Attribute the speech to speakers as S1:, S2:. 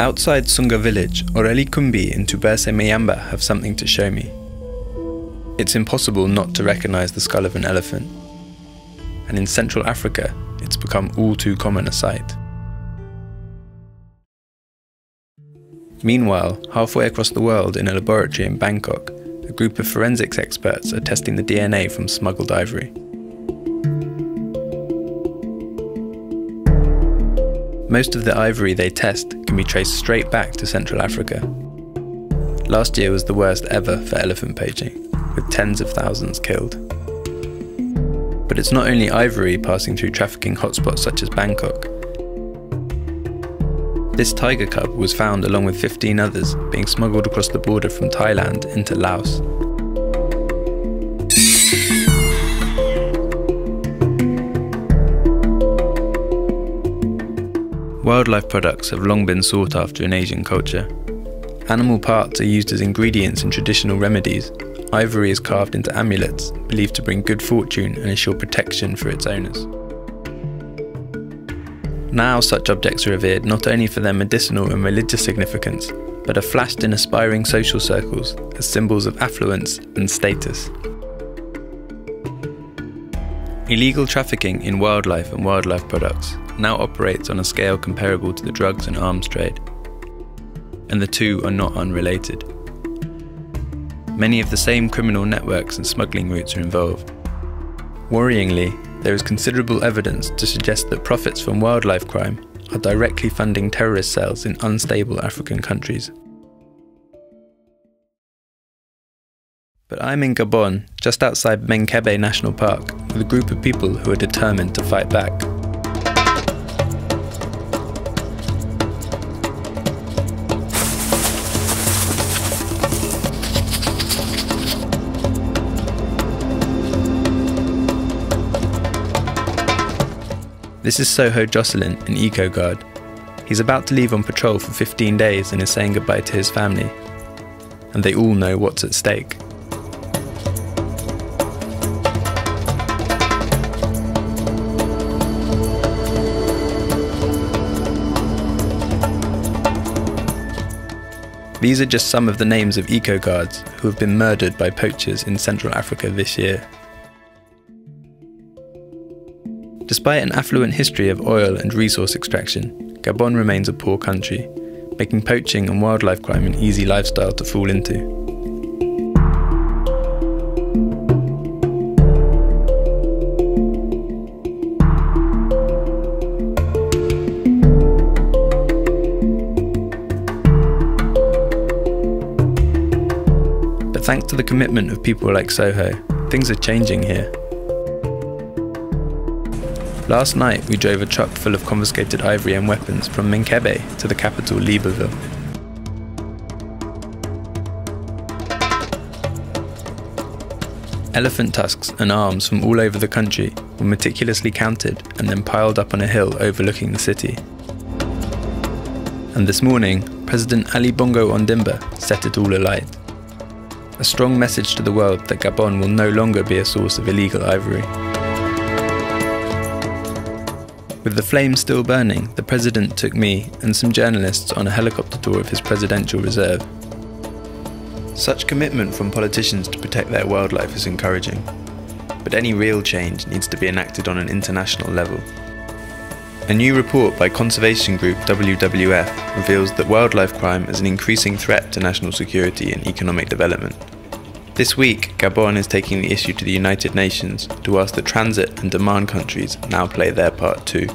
S1: Outside Sunga village, Oreli Kumbi in Tuberse Mayamba have something to show me. It's impossible not to recognise the skull of an elephant. And in Central Africa, it's become all too common a sight. Meanwhile, halfway across the world in a laboratory in Bangkok, a group of forensics experts are testing the DNA from smuggled ivory. Most of the ivory they test can be traced straight back to Central Africa. Last year was the worst ever for elephant poaching, with tens of thousands killed. But it's not only ivory passing through trafficking hotspots such as Bangkok. This tiger cub was found along with 15 others being smuggled across the border from Thailand into Laos. Wildlife products have long been sought after in Asian culture. Animal parts are used as ingredients in traditional remedies. Ivory is carved into amulets, believed to bring good fortune and ensure protection for its owners. Now such objects are revered not only for their medicinal and religious significance, but are flashed in aspiring social circles as symbols of affluence and status. Illegal trafficking in wildlife and wildlife products now operates on a scale comparable to the drugs and arms trade, and the two are not unrelated. Many of the same criminal networks and smuggling routes are involved. Worryingly, there is considerable evidence to suggest that profits from wildlife crime are directly funding terrorist cells in unstable African countries. But I'm in Gabon, just outside Menkebe National Park, with a group of people who are determined to fight back. This is Soho Jocelyn, an eco-guard. He's about to leave on patrol for 15 days and is saying goodbye to his family. And they all know what's at stake. These are just some of the names of eco-guards who have been murdered by poachers in Central Africa this year. Despite an affluent history of oil and resource extraction, Gabon remains a poor country, making poaching and wildlife crime an easy lifestyle to fall into. But thanks to the commitment of people like Soho, things are changing here. Last night we drove a truck full of confiscated ivory and weapons from Menkebe to the capital Libreville. Elephant tusks and arms from all over the country were meticulously counted and then piled up on a hill overlooking the city. And this morning, President Ali Bongo Ondimba set it all alight. A strong message to the world that Gabon will no longer be a source of illegal ivory. With the flames still burning, the president took me and some journalists on a helicopter tour of his presidential reserve. Such commitment from politicians to protect their wildlife is encouraging, but any real change needs to be enacted on an international level. A new report by conservation group WWF reveals that wildlife crime is an increasing threat to national security and economic development. This week, Gabon is taking the issue to the United Nations to ask that transit and demand countries now play their part too.